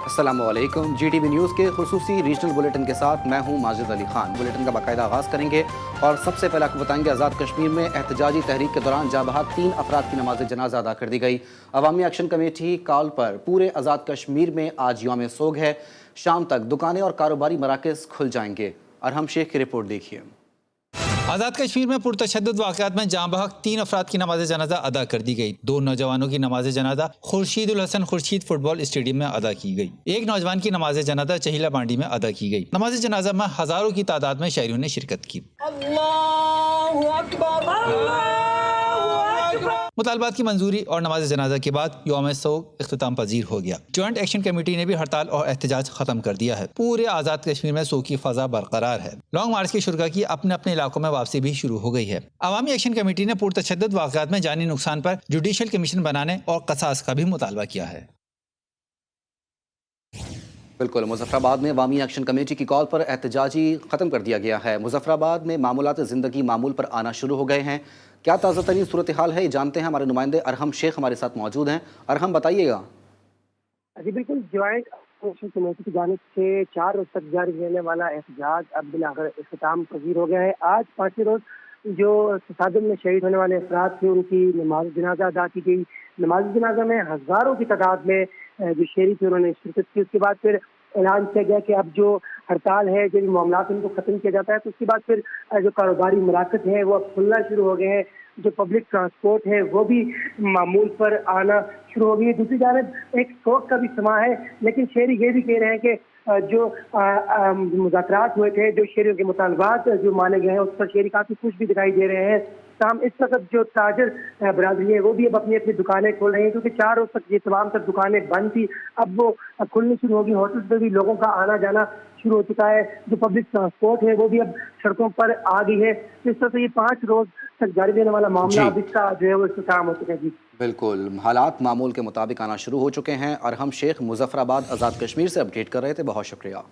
अस्सलामु अलैकुम। GTV news के खुसूसी रीजनल बुलेटिन के साथ मैं हूं माजिद अली खान। बुलेटिन का बाकायदा आगाज़ करेंगे और सबसे पहले आपको बताएंगे आज़ाद कश्मीर में एहतजाजी तहरीक के दौरान जाँ बहक 3 अफराद की नमाज जनाजा अदा कर दी गई। अवामी एक्शन कमेटी कॉल पर पूरे आज़ाद कश्मीर में आज यौम सोग है। शाम तक दुकानें और कारोबारी मराकज़ खुल जाएंगे। अरहम शेख की रिपोर्ट देखिए। आज़ाद कश्मीर में पुरतशद्दुद वाक़यात में जाँ बहक 3 अफराद की नमाज जनाजा अदा कर दी गई। 2 नौजवानों की नमाज जनाजा खुर्शीदुल हसन खुर्शीद फुटबॉल स्टेडियम में अदा की गई। एक नौजवान की नमाज जनाजा चहिला बांडी में अदा की गई। नमाज जनाजा में हज़ारों की तादाद में शहरियों ने शिरकत की। मुतालबात की मंजूरी और नमाज जनाजा के बाद यौम सोग इख्तिताम पजीर हो गया। जॉइंट एक्शन कमेटी ने भी हड़ताल और एहतजाज खत्म कर दिया है। पूरे आज़ाद कश्मीर में सोग की फ़ज़ा बरकरार है। लॉन्ग मार्च के शुरा की अपने अपने इलाकों में वापसी भी शुरू हो गई है। अवामी एक्शन कमेटी ने पुरतशद्दुद वाक़यात में जानी नुकसान पर जुडिशल कमीशन बनाने और क़सास का भी मुतालबा किया है। बिल्कुल, मुज़फ़्फ़राबाद में अवामी एक्शन कमेटी की कॉल पर एहतजाजी ख़त्म कर दिया गया है। मुज़फ़्फ़राबाद में मामूलात ज़िंदगी मामूल पर आना शुरू हो गए हैं। क्या ताज़ा तरीन सूरत हाल है, ये जानते हैं। हमारे नुमाइंदे अरहम शेख हमारे साथ मौजूद हैं। अरहम, बताइएगा। जी बिल्कुल, ज्वाइंट एक्शन कमेटी की जानिब से 4 रोज तक जारी रहने वाला एहतजाज अब बिलाखिर इख्तिताम पजीर हो गया है। आज 5वें रोज जो तसादुम में शहीद होने वाले अफराद थे उनकी नमाज जनाजा अदा की गई। नमाज जनाजा में हज़ारों की तादाद में जो शहरी थे उन्होंने शिरकत की। उसके बाद फिर ऐलान किया गया कि अब जो हड़ताल है, जो मामलात उनको ख़त्म किया जाता है। तो उसके बाद फिर जो कारोबारी मराकज़ हैं वो अब खुलना शुरू हो गए हैं। जो पब्लिक ट्रांसपोर्ट है वो भी मामूल पर आना शुरू हो गई है। दूसरी जानब एक सोच का भी समा है, लेकिन शहरी ये भी कह रहे हैं कि जो मुज़ाकरात हुए थे, जो शहरियों के मुतालबात जो माने गए हैं, उस पर शहरी काफ़ी खुश भी दिखाई दे रहे हैं। तमाम इस वक्त जो ताजर बरादरी है वो भी अब अपनी अपनी दुकानें खोल रही हैं, क्योंकि 4 रोज तक ये तमाम तक दुकानें बंद थी। अब वो खुलनी शुरू होगी। होटल पर भी लोगों का आना जाना शुरू हो चुका है। जो पब्लिक ट्रांसपोर्ट है वो भी अब सड़कों पर आ गई है। इस तरह से ये 5 रोज तक जारी रहने वाला मामला अब इसका जो है वो इख्तिताम हो चुका है। जी बिल्कुल, हालात मामूल के मुताबिक आना शुरू हो चुके हैं। अरहम शेख मुज़फ़्फ़राबाद आज़ाद कश्मीर से अपडेट कर रहे थे, बहुत शुक्रिया।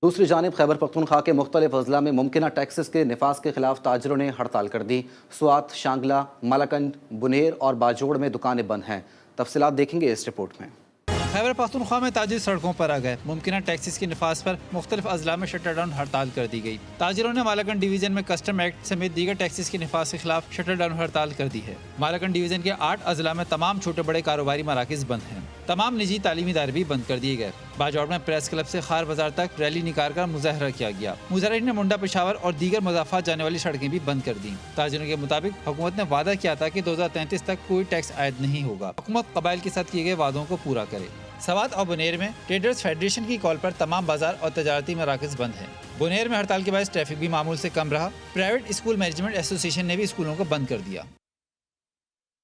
दूसरी जानिब खैबर पख्तूनख्वा के मुख्तलिफ अजला में मुमकिना टैक्सेस के निफाज के खिलाफ ताजरों ने हड़ताल कर दी। स्वात, शांगला, मालाकंड, बुनेर और बाजोड़ में दुकानें बंद हैं। तफसीलात देखेंगे इस रिपोर्ट में। खैबर पख्तूनख्वा में ताजिर सड़कों पर आ गए। मुमकिना टैक्सेस के निफाज पर मुख्तलिफ अजला में शटर डाउन हड़ताल कर दी गई। ताजिरों ने मालाकंड डिवीजन में कस्टम एक्ट समेत दीगर टैक्सेस के निफाज के खिलाफ शटर डाउन हड़ताल कर दी है। मालाकंड डिवीजन के 8 अजला में तमाम छोटे बड़े कारोबारी मराकज़ बंद हैं। तमाम निजी तालीमी इदारे भी बंद कर दिए गए। बाजौड़ में प्रेस क्लब से खार बाजार तक रैली निकाल कर मुजाहरा किया गया। मुजाहरीन ने मुंडा पेशावर और दीगर मुजाफात जाने वाली सड़कें भी बंद कर दी। ताजिरों के मुताबिक हुकूमत ने वादा किया था कि 2033 तक कोई टैक्स आयद नहीं होगा। हुकूमत कबाइल के साथ किए गए वादों को पूरा करे। सवात और बुनेर में ट्रेडर्स फेडरेशन की कॉल पर तमाम बाजार और तजारती मराकज़ बंद हैं। बुनेर में हड़ताल के बाद ट्रैफिक भी मामूल से कम रहा। प्राइवेट स्कूल मैनेजमेंट एसोसिएशन ने भी स्कूलों को बंद कर दिया।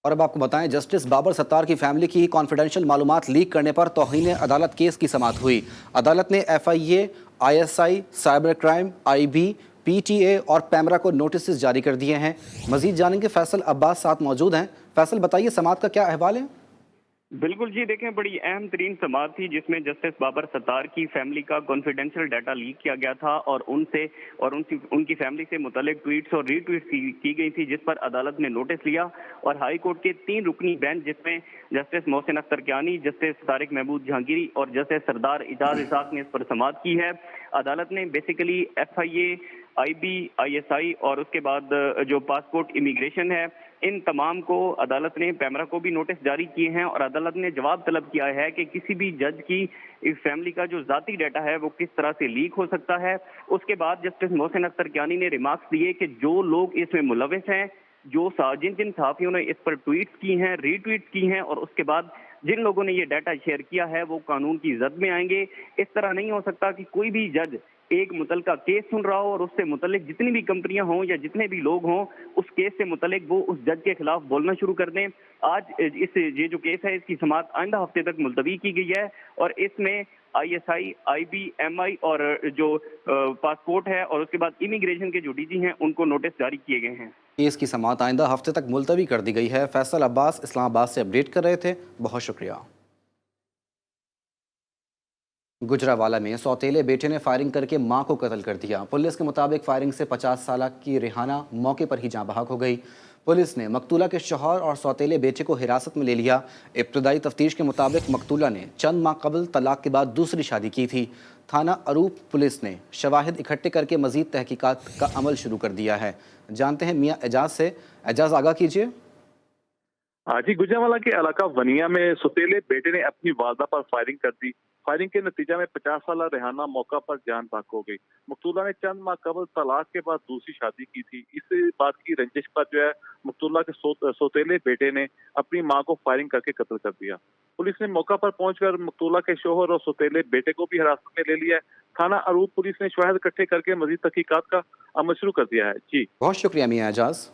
और अब आपको बताएं, जस्टिस बाबर सत्तार की फैमिली की कॉन्फिडेंशियल मालूमात लीक करने पर तौहीन अदालत केस की समाअत हुई। अदालत ने FIA, ISI, cyber crime, IB, PTA और पैमरा को नोटिस जारी कर दिए हैं। मजीद जानेंगे, फैसल अब्बास साथ मौजूद हैं। फैसल, बताइए समाअत का क्या अहवाल है? बिल्कुल जी, देखें, बड़ी अहम तरीन समाअत थी जिसमें जस्टिस बाबर सत्तार की फैमिली का कॉन्फिडेंशियल डाटा लीक किया गया था और उनकी फैमिली से मुतल्लिक ट्वीट्स और रीट्वीट की गई थी, जिस पर अदालत ने नोटिस लिया। और हाई कोर्ट के 3 रुकनी बेंच, जिसमें जस्टिस मोहसिन अख्तर कियानी, जस्टिस तारिक महमूद जहांगीरी और जस्टिस सरदार इजाज इसाक ने इस पर समाअत की है। अदालत ने बेसिकली FIA, IB, ISI और उसके बाद जो पासपोर्ट इमिग्रेशन है, इन तमाम को अदालत ने पैमरा को भी नोटिस जारी किए हैं और अदालत ने जवाब तलब किया है कि किसी भी जज की फैमिली का जो जाती डाटा है वो किस तरह से लीक हो सकता है। उसके बाद जस्टिस मोहसिन अख्तर कियानी ने रिमार्क्स दिए कि जो लोग इसमें मुलविस हैं, जिन जिन सहाफियों ने इस पर ट्वीट्स की हैं, रीट्वीट्स की हैं और उसके बाद जिन लोगों ने ये डाटा शेयर किया है, वो कानून की जद में आएंगे। इस तरह नहीं हो सकता कि कोई भी जज एक मुतलका केस सुन रहा हो और उससे मुतल्लिक जितनी भी कंपनियां हों या जितने भी लोग हों, उस केस से मुतल्लिक वो उस जज के खिलाफ बोलना शुरू कर दें। आज ये जो केस है इसकी समाअत आइंदा हफ्ते तक मुलतवी की गई है और इसमें ISI, IB, MI और जो पासपोर्ट है और उसके बाद इमिग्रेशन के जो DG हैं उनको नोटिस जारी किए गए हैं। केस की समाअत आइंदा हफ्ते तक मुलतवी कर दी गई है। फैसल अब्बास इस्लामाबाद से अपडेट कर रहे थे, बहुत शुक्रिया। गुजरावाला में सौतेले बेटे ने फायरिंग करके मां को कत्ल कर दिया। पुलिस के मुताबिक फायरिंग से 50 साल की रिहाना मौके पर ही जाँ बहक हो गई। पुलिस ने मकतूला के शौहर और सौतेले बेटे को हिरासत में ले लिया। इब्तदाई तफ्तीश के मुताबिक मकतूला ने चंद माह कबल तलाक के बाद दूसरी शादी की थी। थाना अरूप पुलिस ने शवाहिद इकट्ठे करके मजीद तहकीकात का अमल शुरू कर दिया है। जानते हैं मियाँ एजाज से। एजाज, आगाह कीजिए। जी, गुजरांवाला के इलाका वनिया में सौतेले बेटे ने अपनी वालदा पर फायरिंग कर दी। फायरिंग के नतीजा में 50 साल रेहाना मौका पर जान बाक हो गई। मकतूला ने चंद माह कबल तलाक के बाद दूसरी शादी की थी। इस बात की रंजिश पर जो है मकतूला के सौतेले बेटे ने अपनी मां को फायरिंग करके कत्ल कर दिया। पुलिस ने मौका पर पहुंचकर मकतूला के शोहर और सौतेले बेटे को भी हिरासत में ले लिया है। थाना अरूप पुलिस ने शवाहिद इकट्ठे करके मजीद तहकीकात का अमल शुरू कर दिया है। जी, बहुत शुक्रिया मियाँ एजाज।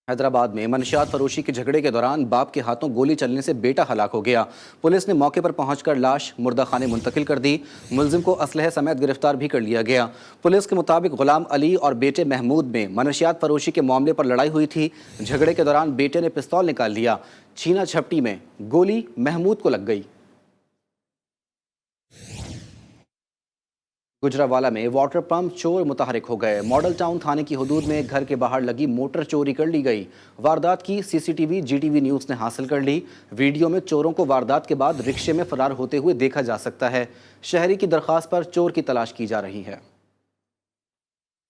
हैदराबाद में मनशियात फरोशी के झगड़े के दौरान बाप के हाथों गोली चलने से बेटा हलाक हो गया। पुलिस ने मौके पर पहुंचकर लाश मुर्दा खाने मुंतकिल कर दी। मुलजिम को असलहे समेत गिरफ्तार भी कर लिया गया। पुलिस के मुताबिक गुलाम अली और बेटे महमूद में मनशियात फरोशी के मामले पर लड़ाई हुई थी। झगड़े के दौरान बेटे ने पिस्तौल निकाल लिया। छीना झपटी में गोली महमूद को लग गई। गुजरांवाला में वाटर पंप चोर मुतहरिक हो गए। मॉडल टाउन थाने की हदूद में घर के बाहर लगी मोटर चोरी कर ली गई। वारदात की सीसीटीवी जीटीवी न्यूज़ ने हासिल कर ली। वीडियो में चोरों को वारदात के बाद रिक्शे में फरार होते हुए देखा जा सकता है। शहरी की दरख्वास्त पर चोर की तलाश की जा रही है।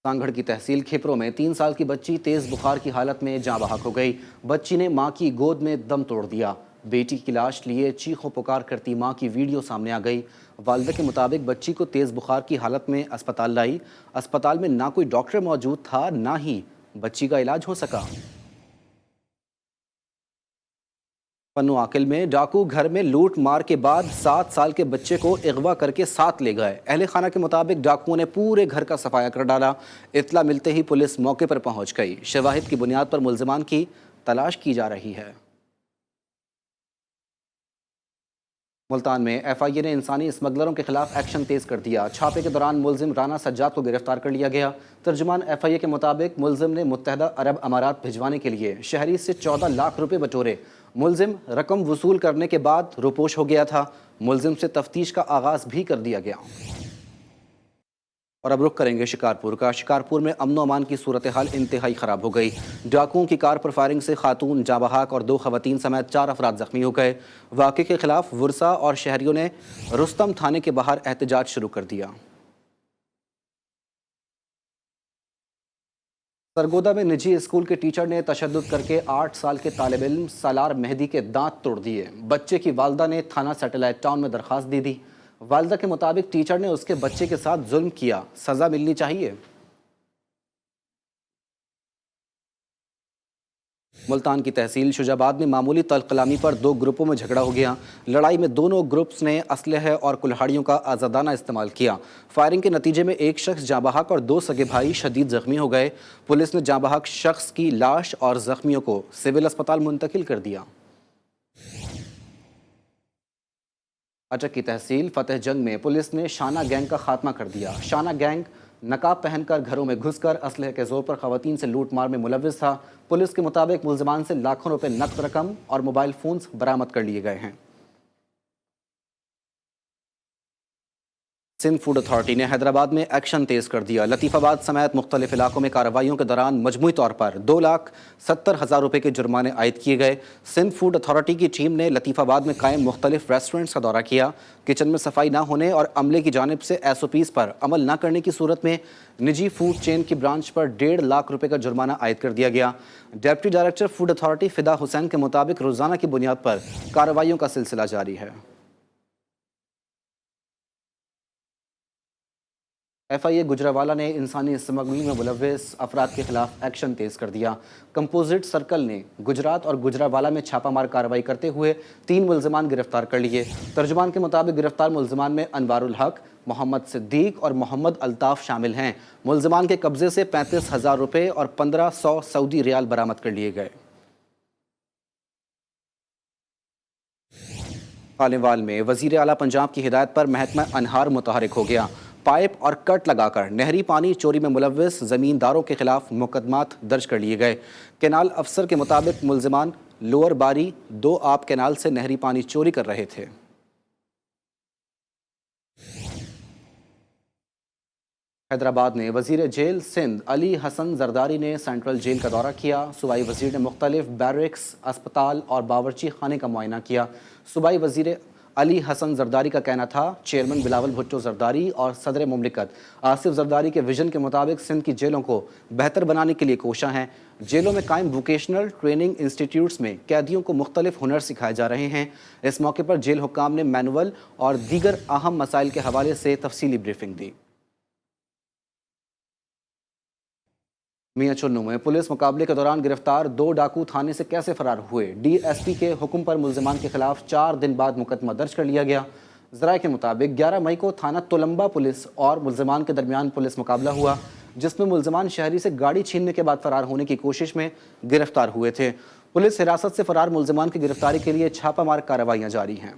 सांगढ़ की तहसील खेपरों में 3 साल की बच्ची तेज़ बुखार की हालत में जाँ बहक हो गई। बच्ची ने मां की गोद में दम तोड़ दिया। बेटी की लाश लिए चीखों पुकार करती मां की वीडियो सामने आ गई। वालिदा के मुताबिक बच्ची को तेज़ बुखार की हालत में अस्पताल लाई। अस्पताल में ना कोई डॉक्टर मौजूद था, ना ही बच्ची का इलाज हो सका। पन्नू आकिल में डाकू घर में लूट मार के बाद 7 साल के बच्चे को अगवा करके साथ ले गए। अहले खाना के मुताबिक डाकुओं ने पूरे घर का सफाया कर डाला। इत्तला मिलते ही पुलिस मौके पर पहुंच गई। शवाहिद की बुनियाद पर मुल्जिमान की तलाश की जा रही है। मुल्तान में एफआईए ने इंसानी स्मगलरों के खिलाफ एक्शन तेज कर दिया। छापे के दौरान मुल्जिम राना सज्जाद को गिरफ्तार कर लिया गया। तर्जुमान एफआईए के मुताबिक मुल्जिम ने मुत्तहदा अरब अमारात भिजवाने के लिए शहरी से 14 लाख रुपए बटोरे। मुल्जिम रकम वसूल करने के बाद रुपोश हो गया था। मुल्जिम से तफ्तीश का आगाज भी कर दिया गया। और अब रुख करेंगे शिकारपुर का। शिकारपुर में अमन अमान की सूरत हाल इंतहाई ख़राब हो गई। डाकुओं की कार पर फायरिंग से खातून जाँ बहक और 2 खवातीन समेत 4 अफराद जख्मी हो गए। वाक़े के खिलाफ वुरसा और शहरियों ने रुस्तम थाने के बाहर एहतजाज शुरू कर दिया। सरगोदा में निजी स्कूल के टीचर ने तशद्दुद करके 8 साल के तालिब इल्म सलार मेहदी के दांत तोड़ दिए। बच्चे की वालदा ने थाना सैटेलाइट टाउन में दरख्वास्त दी थी। वालदा के मुताबिक टीचर ने उसके बच्चे के साथ जुल्म किया, सजा मिलनी चाहिए। मुल्तान की तहसील शुजाबाद में मामूली तलकलामी पर 2 ग्रुपों में झगड़ा हो गया। लड़ाई में दोनों ग्रुप्स ने असलहे और कुल्हाड़ियों का आज़ादाना इस्तेमाल किया। फायरिंग के नतीजे में एक शख्स जाँ बहक और 2 सगे भाई शदीद जख्मी हो गए। पुलिस ने जाँ बहक शख्स की लाश और जख्मियों को सिविल अस्पताल मुंतकिल कर दिया। अटक की तहसील फतेह जंग में पुलिस ने शाना गैंग का खात्मा कर दिया। शाना गैंग नकाब पहनकर घरों में घुसकर असलहे के जोर पर खवातीन से लूट मार में मुलव्विस था। पुलिस के मुताबिक मुल्जिमान से लाखों रुपए नकद रकम और मोबाइल फोन्स बरामद कर लिए गए हैं। सिंध फूड अथॉरिटी ने हैदराबाद में एक्शन तेज कर दिया। लतीफ़ाबाद समेत मुख्तलिफ इलाकों में कार्रवाइयों के दौरान मजमूई तौर पर 2,70,000 रुपये के जुर्माने आयद किए गए। सिंध फूड अथॉरिटी की टीम ने लतीफ़ाबाद में कायम मुख्तलिफ रेस्टोरेंट्स का दौरा किया। किचन में सफाई ना होने और अमले की जानिब से SOPs पर अमल न करने की सूरत में निजी फूड चेन की ब्रांच पर 1.5 लाख रुपये का जुर्माना आयद कर दिया गया। डिप्टी डायरेक्टर फूड अथॉरिटी फिदा हुसैन के मुताबिक रोज़ाना की बुनियाद पर कार्रवाइयों का सिलसिला जारी है। FIA गुजरांवाला ने इंसानी स्मगलिंग में मुलव्विस अफराद के खिलाफ एक्शन तेज कर दिया। कंपोजिट सर्कल ने गुजरात और गुजरांवाला में छापामार कार्रवाई करते हुए 3 मुल्जिमान गिरफ्तार कर लिए। तर्जुमान के मुताबिक गिरफ्तार मुल्जिमान में अनवारुल हक, मोहम्मद सिद्दीक और मोहम्मद अल्ताफ शामिल हैं। मुल्जिमान के कब्जे से 35,000 रुपये और 1500 सऊदी रियाल बरामद कर लिए गए। खालीवाल में वज़ीर आला पंजाब की हिदायत पर महकमा अनहार मुतहरिक हो गया। पाइप और कट लगाकर नहरी पानी चोरी में मुलव्विस ज़मींदारों के खिलाफ मुकदमात दर्ज कर लिए गए। कैनाल अफसर के मुताबिक मुल्जिमान लोअर बारी 2 आब कैनाल से नहरी पानी चोरी कर रहे थे। हैदराबाद में वजीर जेल सिंध अली हसन जरदारी ने सेंट्रल जेल का दौरा किया। सूबाई वजीर ने मुख्तलिफ बैरक्स, अस्पताल और बावर्ची खाने का मुआयना किया। सूबाई वजीर अली हसन जरदारी का कहना था चेयरमैन बिलावल भुट्टो जरदारी और सदर मुमलिकत आसिफ जरदारी के विजन के मुताबिक सिंध की जेलों को बेहतर बनाने के लिए कोशां हैं। जेलों में कायम वोकेशनल ट्रेनिंग इंस्टीट्यूट्स में कैदियों को मुख्तलिफ हुनर सिखाए जा रहे हैं। इस मौके पर जेल हुक्काम ने मैनुअल और दीगर अहम मसाइल के हवाले से तफसीली ब्रीफिंग दी। मियां चुन्नू में पुलिस मुकाबले के दौरान गिरफ्तार 2 डाकू थाने से कैसे फरार हुए? डीएसपी के हुक्म पर मुल्जिमान के खिलाफ 4 दिन बाद मुकदमा दर्ज कर लिया गया। ज़राए के मुताबिक 11 मई को थाना तुलंबा पुलिस और मुल्जिमान के दरमियान पुलिस मुकाबला हुआ, जिसमें मुल्जिमान शहरी से गाड़ी छीनने के बाद फरार होने की कोशिश में गिरफ्तार हुए थे। पुलिस हिरासत से फरार मुल्जिमान की गिरफ्तारी के लिए छापामार कार्रवाइयाँ जारी हैं।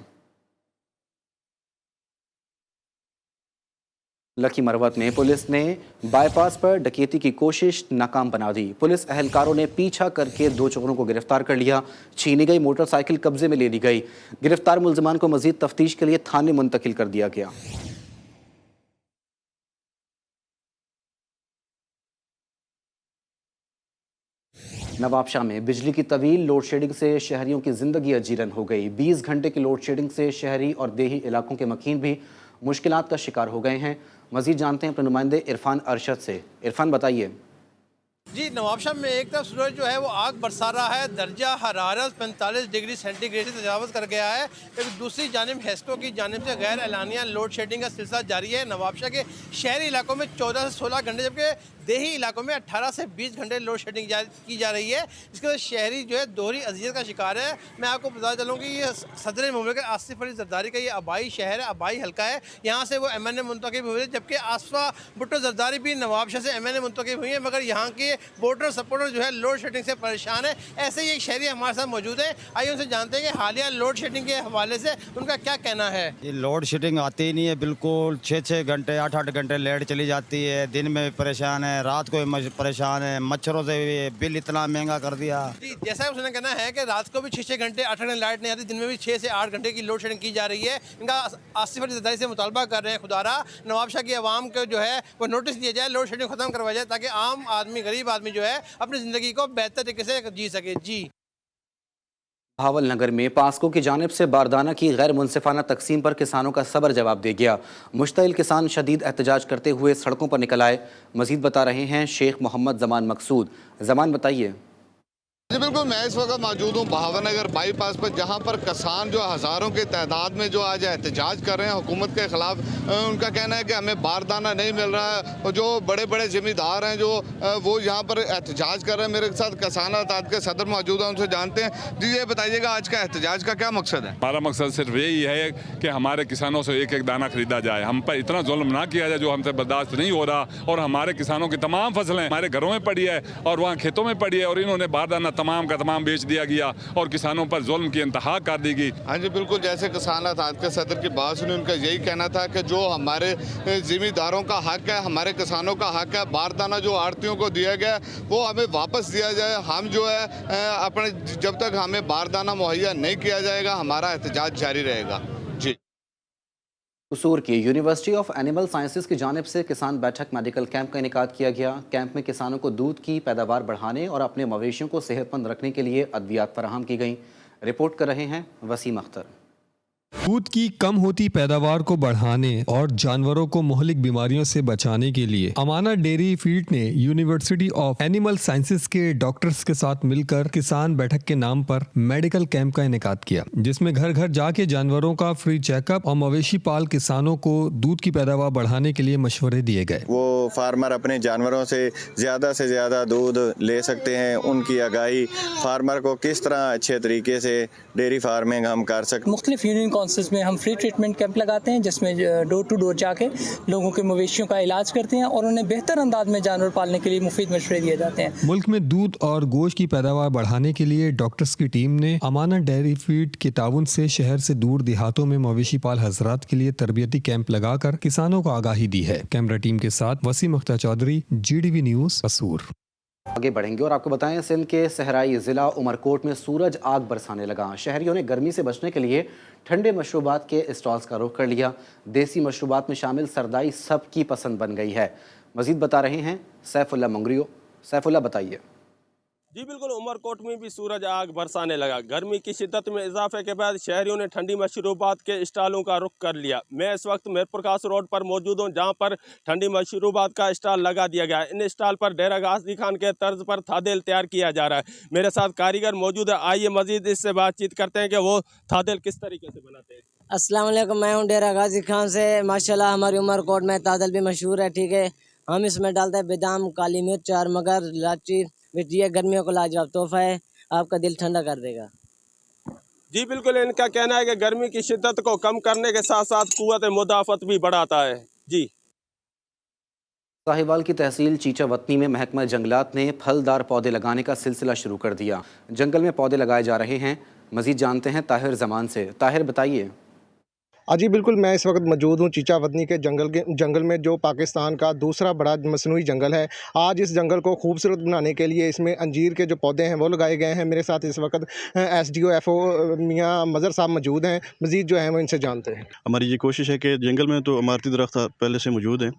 लकी मरवत में पुलिस ने बाईपास पर डकैती की कोशिश नाकाम बना दी। पुलिस अहलकारों ने पीछा करके 2 चोरों को गिरफ्तार कर लिया। छीनी गई मोटरसाइकिल कब्जे में ले ली गई। गिरफ्तार मुल्जिमान को मजीद तफ्तीश के लिए थाने मुंतकिल कर दिया गया। नवाबशाह में बिजली की तवील लोड शेडिंग से शहरियों की जिंदगी अजीरन हो गई। 20 घंटे की लोड शेडिंग से शहरी और देही इलाकों के मकीन भी मुश्किलात का शिकार हो गए हैं। मजीद जानते हैं अपने नुमाइंदे इरफान अरशद से। इरफान बताइए। जी, नवाबशाह में एक तरफ सूरज जो है वो आग बरसा रहा है, दर्जा हरारत 45 डिग्री सेंटीग्रेड से तजावज़ कर गया है। एक दूसरी जानिब हेस्को की जानिब से गैर एलानिया लोड शेडिंग का सिलसिला जारी है। नवाबशाह के शहरी इलाकों में 14 से 16 घंटे, जबकि देही इलाकों में 18 से 20 घंटे लोड शेडिंग की जा रही है। इसके वजह शहरी जो है दोहरी अजियत का शिकार है। मैं आपको बता चलूँ कि ये सदर मुमलिकत आसिफ अली जरदारी का ये आबाई शहर है, आबाई हल्का है। यहाँ से वो MNA मुंतखब हुए, जबकि आसिफ भुट्टो जरदारी भी नवाबशाह से MNA मुंतखब हुई है, मगर यहाँ के वोटर सपोर्टर जो है लोड शेडिंग से परेशान है। ऐसे ही एक शहरी हमारे साथ मौजूद है, आइए उनसे जानते हैं कि हालिया लोड शेडिंग के हवाले से उनका क्या कहना है। ये लोड शेडिंग आती ही नहीं है, बिल्कुल 6-6 घंटे 8-8 घंटे लाइट चली जाती है। दिन में परेशान है, रात को भी परेशान है। मच्छरों से बिल इतना महंगा कर दिया। जी, जैसा उसने कहना है कि रात को भी 6-6 घंटे 8 घंटे लाइट नहीं आती, दिन में भी 6 से 8 घंटे की लोड शेडिंग की जा रही है। इनका आसिफ अली जरदारी से मुतालबा कर रहे हैं खुदारा नवाबशाह की आवाम को जो है वो नोटिस दिया जाए, लोड शेडिंग खत्म करवाया जाए, ताकि आम आदमी, गरीब आदमी जो है अपनी ज़िंदगी को बेहतर तरीके से जी सके। जी, भावल नगर में पास्को की जानिब से बारदाना की गैर मुनसिफाना तकसीम पर किसानों का सबर जवाब दे गया। मुश्तइल किसान शदीद एहतजाज करते हुए सड़कों पर निकल आए। मजीद बता रहे हैं शेख मोहम्मद जमान मकसूद। जमान बताइए। जी बिल्कुल, मैं इस वक्त मौजूद हूँ भावनगर बाईपास पर, जहाँ पर किसान जो हज़ारों की तादाद में जो आज एहतजाज कर रहे हैं हुकूमत के ख़िलाफ़। उनका कहना है कि हमें बारदाना नहीं मिल रहा है, और जो बड़े बड़े ज़िम्मेदार हैं जो वो यहाँ पर एहतजाज कर रहे हैं। मेरे साथ किसान अताद के सदर मौजूद हैं, उनसे जानते हैं। जी, ये बताइएगा आज का एहतजाज का क्या मकसद है? हमारा मकसद सिर्फ यही है कि हमारे किसानों से एक एक दाना खरीदा जाए, हम पर इतना जुल्म ना किया जाए जो हमसे बर्दाश्त नहीं हो रहा। और हमारे किसानों की तमाम फसलें हमारे घरों में पड़ी है और वहाँ खेतों में पड़ी है, और इन्होंने बारदाना तमाम का तमाम बेच दिया गया और किसानों पर जुल्म की इंतहा कर दी गई। हाँ जी बिल्कुल, जैसे किसान अताद के सदर की बात सुनी, उनका यही कहना था कि जो हमारे ज़िम्मेदारों का हक है, हमारे किसानों का हक है, बारदाना जो आड़तियों को दिया गया वो हमें वापस दिया जाए। हम जो है अपने जब तक हमें बारदाना मुहैया नहीं किया जाएगा हमारा एहतजाज जारी रहेगा। जी, कसूर की यूनिवर्सिटी ऑफ एनिमल साइंसेज की जानिब से किसान बैठक मेडिकल कैंप का इनेकाद किया गया। कैंप में किसानों को दूध की पैदावार बढ़ाने और अपने मवेशियों को सेहतमंद रखने के लिए अद्वियात फराहम की गई। रिपोर्ट कर रहे हैं वसीम अख्तर। दूध की कम होती पैदावार को बढ़ाने और जानवरों को मुहलिक बीमारियों से बचाने के लिए अमाना डेयरी फीड ने यूनिवर्सिटी ऑफ एनिमल साइंसेज के डॉक्टर्स के साथ मिलकर किसान बैठक के नाम पर मेडिकल कैंप का इनेकाद किया, जिसमें घर घर जाके जानवरों का फ्री चेकअप और मवेशी पाल किसानों को दूध की पैदावार बढ़ाने के लिए मशवरे दिए गए। वो फार्मर अपने जानवरों से ज़्यादा दूध ले सकते हैं, उनकी आगाही, फार्मर को किस तरह अच्छे तरीके से डेयरी फार्मिंग हम कर सकते। मुख्तलिफ यूनियन काउंसिल्स में हम फ्री ट्रीटमेंट कैंप लगाते हैं, जिसमें डोर टू डोर जाके लोगों के मवेशियों का इलाज करते हैं और उन्हें बेहतर अंदाज में जानवर पालने के लिए मुफीद मशवरे दिए जाते हैं। मुल्क में दूध और गोश्त की पैदावार बढ़ाने के लिए डॉक्टर्स की टीम ने अमाना डेयरी फीड के ताउन से शहर से दूर देहातों में मवेशी पाल हजरात के लिए तरबियती कैंप लगाकर किसानों को आगाही दी है। कैमरा टीम के साथ वसीम अख्तर चौधरी, GDV न्यूज़, कसूर। आगे बढ़ेंगे और आपको बताएं, सिंध के सहराई ज़िला उमरकोट में सूरज आग बरसाने लगा। शहरियों ने गर्मी से बचने के लिए ठंडे मशरूबात के स्टॉल्स का रुख कर लिया। देसी मशरूबात में शामिल सरदाई सबकी पसंद बन गई है। मज़ीद बता रहे हैं सैफुल्लाह मंगरियो। सैफुल्लाह बताइए। जी बिल्कुल, उमरकोट में भी सूरज आग बरसाने लगा। गर्मी की शिद्दत में इजाफे के बाद शहरियों ने ठंडी मशरूबात के स्टॉलों का रुख कर लिया। मैं इस वक्त मीरपुरखास रोड पर मौजूद हूँ, जहाँ पर ठंडी मशरूबात का स्टॉल लगा दिया गया है। इन स्टॉल पर डेरा गाजी खान के तर्ज पर थादेल तैयार किया जा रहा है। मेरे साथ कारीगर मौजूद है, आइए मजीद इससे बातचीत करते हैं कि वो थादेल किस तरीके से बनाते हैं। अस्सलाम वालेकुम, मैं हूँ डेरा गाजी खान से। माशाल्लाह हमारी उमरकोट में तादल भी मशहूर है, ठीक है। हम इसमें डालते हैं बादाम, काली मिर्च और मगर, इलायची। ये गर्मियों को लाजवाब तोहफा है, आपका दिल ठंडा कर देगा। जी बिल्कुल, इनका कहना है कि गर्मी की शिद्दत को कम करने के साथ साथ कुव्वत मुदाफ़त भी बढ़ाता है। जी, साहिवाल की तहसील चीचा वतनी में महकमा जंगलात ने फलदार पौधे लगाने का सिलसिला शुरू कर दिया। जंगल में पौधे लगाए जा रहे हैं। मज़ीद जानते हैं ताहिर जमान से। ताहिर बताइए। जी बिल्कुल, मैं इस वक्त मौजूद हूँ चीचा वतनी के जंगल में, जो पाकिस्तान का दूसरा बड़ा मसनूई जंगल है। आज इस जंगल को खूबसूरत बनाने के लिए इसमें अंजीर के जो पौधे हैं वो लगाए गए हैं। मेरे साथ इस वक्त SDO FO मियाँ मज़र साहब मौजूद हैं। मज़ीद जो है वो इनसे जानते हैं। हमारी ये कोशिश है कि जंगल में तो इमारती दरख्त पहले से मौजूद हैं,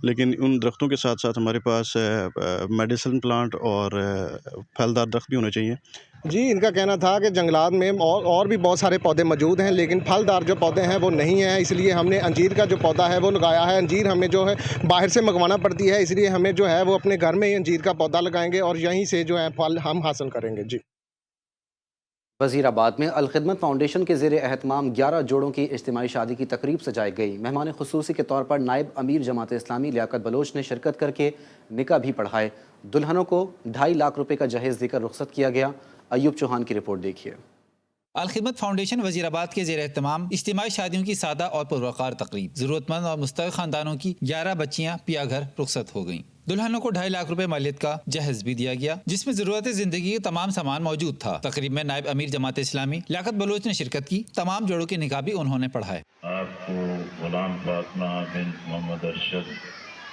लेकिन उन दरख्तों के साथ साथ हमारे पास मेडिसिन प्लांट और फलदार दरख्त भी होने चाहिए। जी, इनका कहना था कि जंगलात में और भी बहुत सारे पौधे मौजूद हैं, लेकिन फलदार जो पौधे हैं वो नहीं हैं, इसलिए हमने अंजीर का जो पौधा है वो लगाया है। अंजीर हमें जो है बाहर से मंगवाना पड़ती है, इसलिए हमें जो है वो अपने घर में ही अंजीर का पौधा लगाएंगे और यहीं से जो है फल हम हासिल करेंगे। जी, वज़ीराबाद में अल-खिदमत फाउंडेशन के ज़ेर एहतमाम 11 जोड़ों की इज्तिमाई शादी की तकरीब सजाई गई। मेहमान खुसूसी के तौर पर नायब अमीर जमात इस्लामी लियाकत बलोच ने शिरकत करके निकाह भी पढ़ाए। दुल्हनों को 2.5 लाख रुपए का जहेज़ देकर रुख्सत किया गया। अयूब चौहान की रिपोर्ट देखिए। अल-खिदमत फाउंडेशन वज़ीराबाद के ज़ेर एहतमाम इज्तिमाई शादियों की सादा और पुरवकार तकरीब। ज़रूरतमंद और मुस्तहिक़ ख़ानदानों की 11 बच्चियाँ पिया घर रुख्सत हो गईं। दुल्हनों को 2.5 लाख रुपए मालियत का जहेज भी दिया गया, जिसमें ज़रूरत ज़िंदगी के तमाम सामान मौजूद था। तकरीब में नायब अमीर जमात इस्लामी लियाकत बलोच ने शिरकत की। तमाम जोड़ों के निकाह भी उन्होंने पढ़ाए। आपको गुलाम फातिमा बिन्त मोहम्मद अरशद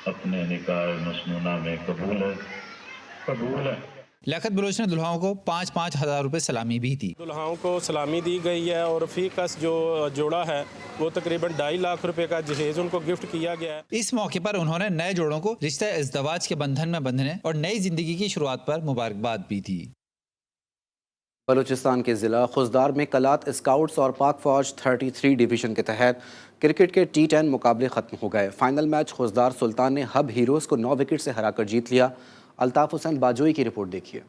अपने निकाह मसनूना में कबूल है। लियाकत बलोच ने दुल्हाओं को 5-5 हज़ार रुपए सलामी भी दी। दुल्हाओं को सलामी दी गई है और फी कस जो जोड़ा है वो तकरीबन 2.5 लाख रुपए का जहेज उनको गिफ्ट किया गया है। इस मौके पर उन्होंने नए जोड़ों को रिश्ता इज़्दवाज के बंधन में बंधने और नई जिंदगी की शुरुआत पर मुबारकबाद भी दी। बलूचिस्तान के ज़िला खुजदार में कलात स्काउट्स और पाक फौज 33 डिवीज़न के तहत क्रिकेट के T10 मुकाबले ख़त्म हो गए। फाइनल मैच खुजदार सुल्तान ने हब हीरोज़ को 9 विकेट से हराकर जीत लिया। अल्ताफ़ हुसैन बाजोई की रिपोर्ट देखिए।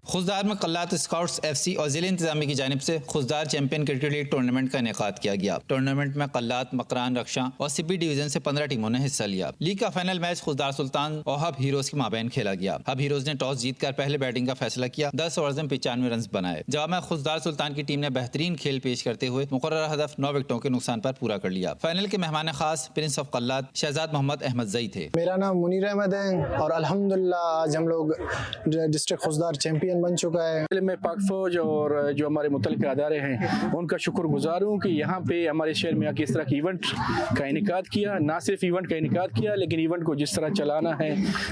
खुजदार में कल्लात स्काउट्स FC और ज़िले इंतजामी की जानिब से Khuzdar champion cricket league tournament का इनेकाद किया गया। टूर्नामेंट में कल्लात, मकरान, रक्षा और सिब्बी डिवीजन से 15 टीमों ने हिस्सा लिया। लीग का फाइनल मैच खुजदार सुल्तान और हब हीरोज के माबैन खेला गया। हब हीरोज ने टॉस जीतकर पहले बैटिंग का फैसला किया। 10 ओवर्स में 95 रन बनाए। जवाब में खुजदार सुल्तान की टीम ने बेहतरीन खेल पेश करते हुए मुकर्रर हदफ 9 विकेटों के नुकसान पर पूरा कर लिया। फाइनल के मेहमान खास प्रिंस ऑफ कल्लात शहजाद मोहम्मद अहमद जई थे। मेरा नाम मुनीर अहमद है और अल्हम्दुलिल्लाह आज हम लोग डिस्ट्रिक्ट खुजदार चैंपियन बन चुका है। मैं पाक फौज और जो हमारे मुतल्लिक़ अदारे हैं उनका शुक्रगुजार हूँ कि यहाँ पे हमारे शहर में आके इस तरह की इवेंट का इनेकाद किया। ना सिर्फ इवेंट का इनेकाद किया, लेकिन इवेंट को जिस तरह चलाना है,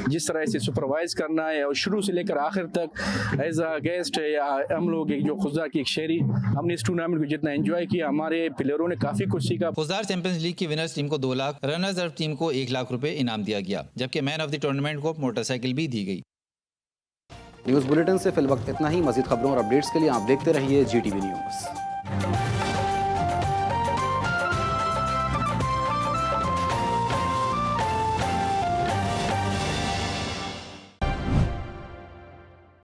जिस तरह इसे सुपरवाइज करना है और शुरू से लेकर आखिर तक एज आ गेस्ट हम लोग जो खुजदार की एक शहरी हमने इस टूर्नामेंट को जितना एंजॉय किया, हमारे प्लेयरों ने काफ़ी कुछ सीखा। खुजदार चैंपियंस लीग की विनर्स टीम को 2 लाख, रनर्स अप टीम को 1 लाख रुपए इनाम दिया गया, जबकि मैन ऑफ द टूर्नामेंट को मोटरसाइकिल भी दी गई। न्यूज़ बुलेटिन से फिल वक्त इतना ही। मज़ीद खबरों और अपडेट्स के लिए आप देखते रहिए GTV न्यूज़।